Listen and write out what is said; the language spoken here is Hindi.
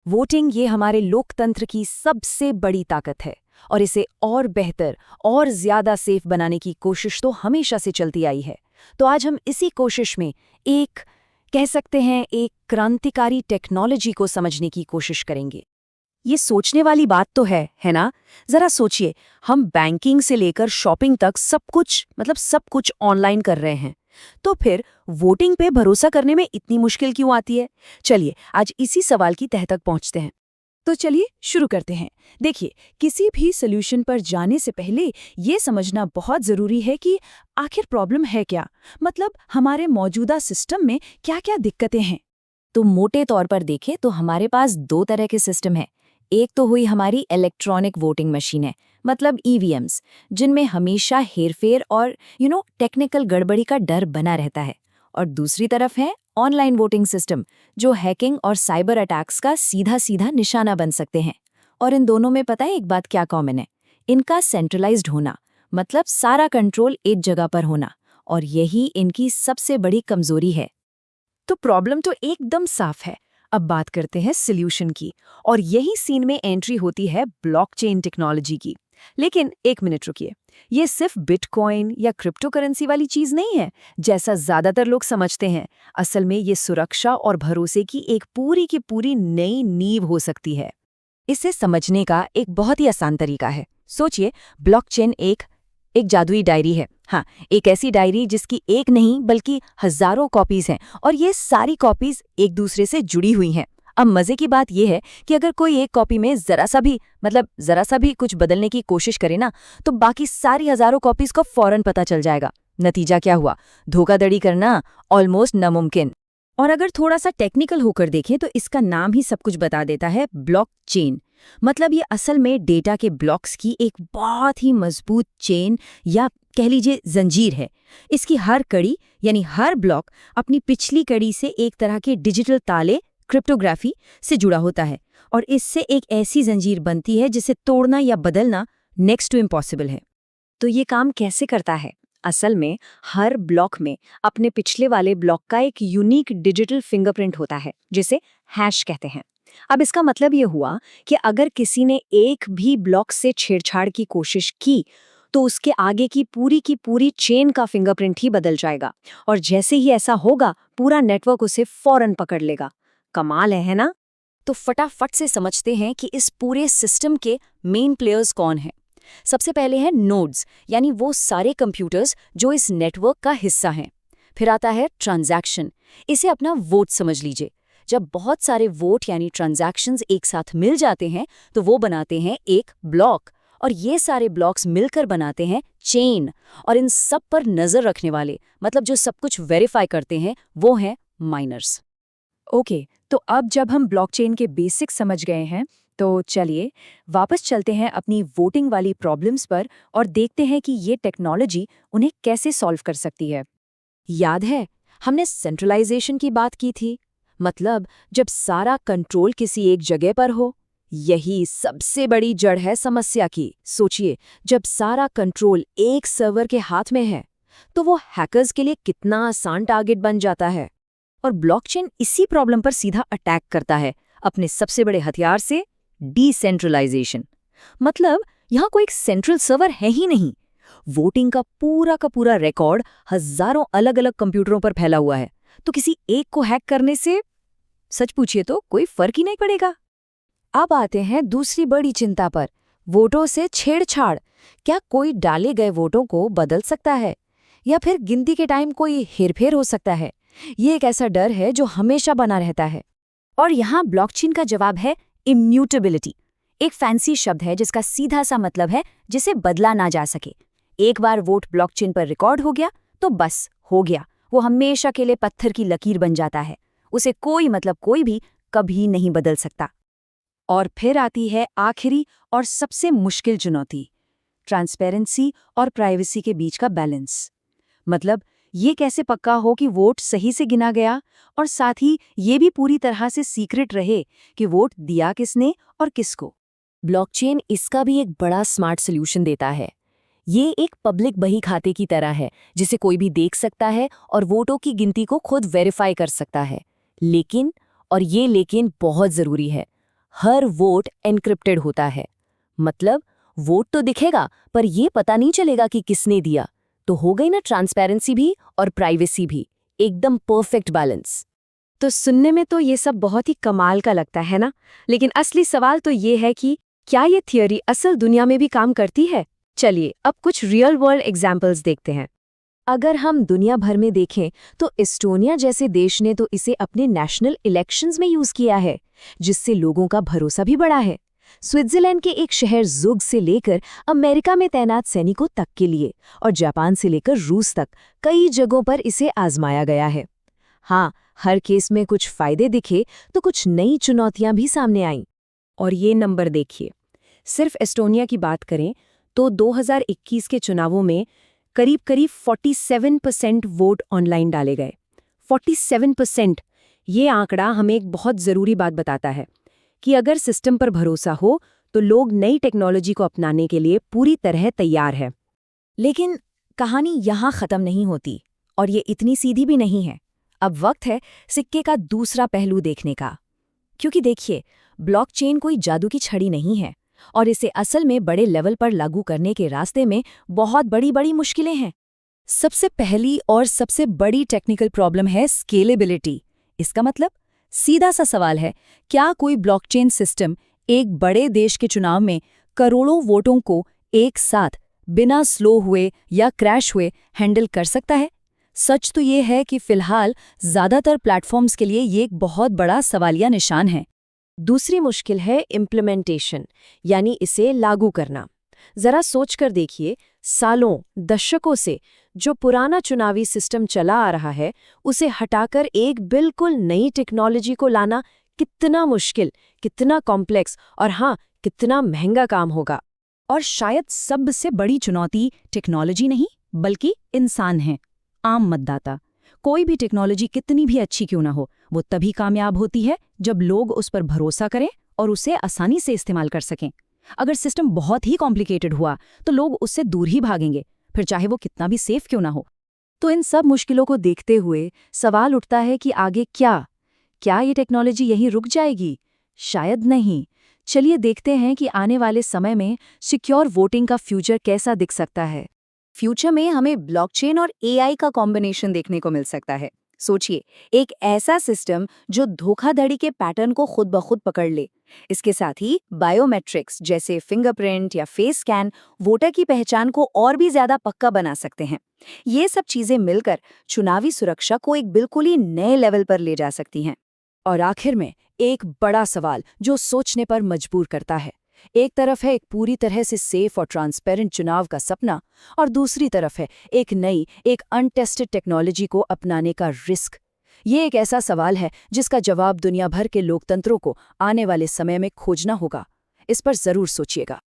वोटिंग ये हमारे लोकतंत्र की सबसे बड़ी ताकत है और इसे और बेहतर और ज्यादा सेफ बनाने की कोशिश तो हमेशा से चलती आई है। तो आज हम इसी कोशिश में कह सकते हैं एक क्रांतिकारी टेक्नोलॉजी को समझने की कोशिश करेंगे। ये सोचने वाली बात तो है ना? जरा सोचिए, हम बैंकिंग से लेकर शॉपिंग तक सब कुछ ऑनलाइन कर रहे हैं। तो फिर वोटिंग पे भरोसा करने में इतनी मुश्किल क्यों आती है? चलिए आज इसी सवाल की तह तक पहुंचते हैं। तो चलिए शुरू करते हैं। देखिए, किसी भी सॉल्यूशन पर जाने से पहले ये समझना बहुत जरूरी है कि आखिर प्रॉब्लम है क्या, मतलब हमारे मौजूदा सिस्टम में क्या-क्या दिक्कतें हैं। तो मोटे तौर पर देखें तो हमारे पास दो तरह के सिस्टम हैं। एक तो हुई हमारी इलेक्ट्रॉनिक वोटिंग मशीन है, मतलब ईवीएम्स, जिनमें हमेशा हेरफेर और टेक्निकल गड़बड़ी का डर बना रहता है। और दूसरी तरफ है ऑनलाइन वोटिंग सिस्टम, जो हैकिंग और साइबर अटैक्स का सीधा सीधा निशाना बन सकते हैं। और इन दोनों में पता है एक बात क्या कॉमन है? इनका सेंट्रलाइज्ड होना, मतलब सारा कंट्रोल एक जगह पर होना, और यही इनकी सबसे बड़ी कमजोरी है। तो प्रॉब्लम तो एकदम साफ है। अब बात करते हैं सॉल्यूशन की, और यही सीन में एंट्री होती है ब्लॉकचेन टेक्नोलॉजी की। लेकिन एक मिनट रुकिए, ये सिर्फ बिटकॉइन या क्रिप्टो करेंसी वाली चीज नहीं है जैसा ज्यादातर लोग समझते हैं। असल में ये सुरक्षा और भरोसे की एक पूरी की पूरी नई नींव हो सकती है। इसे समझने का एक बहुत ही आसान तरीका है। सोचिए, ब्लॉकचेन एक जादुई डायरी है। हाँ, एक ऐसी डायरी जिसकी एक नहीं बल्कि हजारों कॉपीज हैं, और ये सारी कॉपीज एक दूसरे से जुड़ी हुई हैं। अब मजे की बात यह है कि अगर कोई एक कॉपी में जरा सा भी कुछ बदलने की कोशिश करे ना, तो बाकी सारी हजारों कॉपीज को फौरन पता चल जाएगा। नतीजा क्या हुआ? धोखाधड़ी करना ऑलमोस्ट नामुमकिन। और अगर थोड़ा सा टेक्निकल होकर देखें तो इसका नाम ही सब कुछ बता देता है, ब्लॉकचेन। मतलब ये असल में डेटा के ब्लॉक्स की एक बहुत ही मजबूत चेन, या कह लीजिए जंजीर है। इसकी हर कड़ी यानी हर ब्लॉक अपनी पिछली कड़ी से एक तरह के डिजिटल ताले, क्रिप्टोग्राफी से जुड़ा होता है, और इससे एक ऐसी जंजीर बनती है जिसे तोड़ना या बदलना नेक्स्ट टू इम्पॉसिबल है। तो ये काम कैसे करता है? असल में हर ब्लॉक में अपने पिछले वाले ब्लॉक का एक यूनिक डिजिटल फिंगरप्रिंट होता है, जिसे हैश कहते हैं। अब इसका मतलब ये हुआ कि अगर किसी ने एक भी ब्लॉक से छेड़छाड़ की कोशिश की, तो उसके आगे की पूरी चेन का फिंगरप्रिंट ही बदल जाएगा। और जैसे ही ऐसा होगा, पूरा नेटवर्क उसे फौरन पकड़ लेगा। कमाल है ना? तो फटाफट से समझते हैं कि इस पूरे सिस्टम के मेन प्लेयर्स कौन हैं। सबसे पहले हैं नोड्स, यानी वो सारे कंप्यूटर्स जो इस नेटवर्क का हिस्सा हैं। फिर आता है ट्रांजैक्शन, इसे अपना वोट समझ लीजिए। जब बहुत सारे वोट यानी ट्रांजैक्शंस एक साथ मिल जाते हैं तो वो बनाते हैं एक ब्लॉक, और ये सारे ब्लॉक्स मिलकर बनाते हैं चेन। और इन सब पर नजर रखने वाले, मतलब जो सब कुछ वेरीफाई करते हैं, वो हैं माइनर्स। ओके, तो अब जब हम ब्लॉकचेन के बेसिक्स समझ गए हैं, तो चलिए वापस चलते हैं अपनी वोटिंग वाली प्रॉब्लम्स पर और देखते हैं कि ये टेक्नोलॉजी उन्हें कैसे सॉल्व कर सकती है। याद है, हमने सेंट्रलाइजेशन की बात की थी, मतलब जब सारा कंट्रोल किसी एक जगह पर हो। यही सबसे बड़ी जड़ है समस्या की। सोचिए, जब सारा कंट्रोल एक सर्वर के हाथ में है, तो वो हैकर्स के लिए कितना आसान टारगेट बन जाता है। और ब्लॉकचेन इसी प्रॉब्लम पर सीधा अटैक करता है अपने सबसे बड़े हथियार से, डिसेंट्रलाइजेशन। मतलब यहां कोई एक सेंट्रल सर्वर है ही नहीं। वोटिंग का पूरा रिकॉर्ड हजारों अलग अलग कंप्यूटरों पर फैला हुआ है, तो किसी एक को हैक करने से सच पूछिए तो कोई फर्क ही नहीं पड़ेगा। अब आते हैं दूसरी बड़ी चिंता पर, वोटों से छेड़छाड़। क्या कोई डाले गए वोटों को बदल सकता है, या फिर गिनती के टाइम कोई हेरफेर हो सकता है? ये एक ऐसा डर है जो हमेशा बना रहता है। और यहाँ ब्लॉकचेन का जवाब है इम्यूटेबिलिटी। एक फैंसी शब्द है जिसका सीधा सा मतलब है जिसे बदला ना जा सके। एक बार वोट ब्लॉकचेन पर रिकॉर्ड हो गया तो बस हो गया, वो हमेशा के लिए पत्थर की लकीर बन जाता है। उसे कोई भी कभी नहीं बदल सकता। और फिर आती है आखिरी और सबसे मुश्किल चुनौती, ट्रांसपेरेंसी और प्राइवेसी के बीच का बैलेंस। मतलब ये कैसे पक्का हो कि वोट सही से गिना गया, और साथ ही ये भी पूरी तरह से सीक्रेट रहे कि वोट दिया किसने और किसको। ब्लॉकचेन इसका भी एक बड़ा स्मार्ट सॉल्यूशन देता है। ये एक पब्लिक बही खाते की तरह है जिसे कोई भी देख सकता है और वोटों की गिनती को खुद वेरीफाई कर सकता है। लेकिन, और ये लेकिन बहुत जरूरी है, हर वोट एन्क्रिप्टेड होता है। मतलब वोट तो दिखेगा पर ये पता नहीं चलेगा कि किसने दिया। तो हो गई ना ट्रांसपेरेंसी भी और प्राइवेसी भी, एकदम परफेक्ट बैलेंस। तो सुनने में तो ये सब बहुत ही कमाल का लगता है ना, लेकिन असली सवाल तो ये है कि क्या ये थियोरी असल दुनिया में भी काम करती है? चलिए अब कुछ रियल वर्ल्ड एग्जाम्पल्स देखते हैं। अगर हम दुनिया भर में देखें तो एस्टोनिया जैसे देश ने तो इसे अपने नेशनल इलेक्शंस में यूज किया है, जिससे लोगों का भरोसा भी बढ़ा है। स्विट्जरलैंड के एक शहर जुग से लेकर अमेरिका में तैनात सैनिकों तक के लिए और जापान से लेकर रूस तक कई जगहों पर इसे आजमाया गया है। हाँ, हर केस में कुछ फायदे दिखे तो कुछ नई चुनौतियां भी सामने आईं। और ये नंबर देखिए, सिर्फ एस्टोनिया की बात करें तो 2021 के चुनावों में करीब 47% वोट ऑनलाइन डाले गए। 47%। ये आंकड़ा हमें एक बहुत ज़रूरी बात बताता है कि अगर सिस्टम पर भरोसा हो तो लोग नई टेक्नोलॉजी को अपनाने के लिए पूरी तरह तैयार है। लेकिन कहानी यहाँ ख़त्म नहीं होती और ये इतनी सीधी भी नहीं है। अब वक्त है सिक्के का दूसरा पहलू देखने का। क्योंकि देखिए, ब्लॉकचेन कोई जादू की छड़ी नहीं है और इसे असल में बड़े लेवल पर लागू करने के रास्ते में बहुत बड़ी बड़ी मुश्किलें हैं। सबसे पहली और सबसे बड़ी टेक्निकल प्रॉब्लम है स्केलेबिलिटी। इसका मतलब सीधा सा सवाल है, क्या कोई ब्लॉकचेन सिस्टम एक बड़े देश के चुनाव में करोड़ों वोटों को एक साथ बिना स्लो हुए या क्रैश हुए हैंडल कर सकता है? सच तो ये है कि फिलहाल ज़्यादातर प्लेटफॉर्म्स के लिए ये एक बहुत बड़ा सवालिया निशान है। दूसरी मुश्किल है इम्प्लीमेंटेशन, यानी इसे लागू करना। जरा सोचकर देखिए, सालों दशकों से जो पुराना चुनावी सिस्टम चला आ रहा है उसे हटाकर एक बिल्कुल नई टेक्नोलॉजी को लाना कितना मुश्किल, कितना कॉम्प्लेक्स और हाँ, कितना महंगा काम होगा। और शायद सबसे बड़ी चुनौती टेक्नोलॉजी नहीं बल्कि इंसान है, आम मतदाता। कोई भी टेक्नोलॉजी कितनी भी अच्छी क्यों ना हो, वो तभी कामयाब होती है जब लोग उस पर भरोसा करें और उसे आसानी से इस्तेमाल कर सकें। अगर सिस्टम बहुत ही कॉम्प्लिकेटेड हुआ तो लोग उससे दूर ही भागेंगे, फिर चाहे वो कितना भी सेफ क्यों ना हो। तो इन सब मुश्किलों को देखते हुए सवाल उठता है कि आगे क्या ये टेक्नोलॉजी यहीं रुक जाएगी? शायद नहीं। चलिए देखते हैं कि आने वाले समय में सिक्योर वोटिंग का फ्यूचर कैसा दिख सकता है। फ्यूचर में हमें ब्लॉकचेन और एआई का कॉम्बिनेशन देखने को मिल सकता है। सोचिए, एक ऐसा सिस्टम जो धोखाधड़ी के पैटर्न को खुद ब खुद पकड़ ले। इसके साथ ही बायोमेट्रिक्स जैसे फिंगरप्रिंट या फेस स्कैन वोटर की पहचान को और भी ज्यादा पक्का बना सकते हैं। ये सब चीजें मिलकर चुनावी सुरक्षा को एक बिल्कुल ही नए लेवल पर ले जा सकती हैं। और आखिर में एक बड़ा सवाल जो सोचने पर मजबूर करता है। एक तरफ है एक पूरी तरह से सेफ और ट्रांसपेरेंट चुनाव का सपना और दूसरी तरफ है एक नई, एक अनटेस्टेड टेक्नोलॉजी को अपनाने का रिस्क। ये एक ऐसा सवाल है जिसका जवाब दुनिया भर के लोकतंत्रों को आने वाले समय में खोजना होगा। इस पर जरूर सोचिएगा।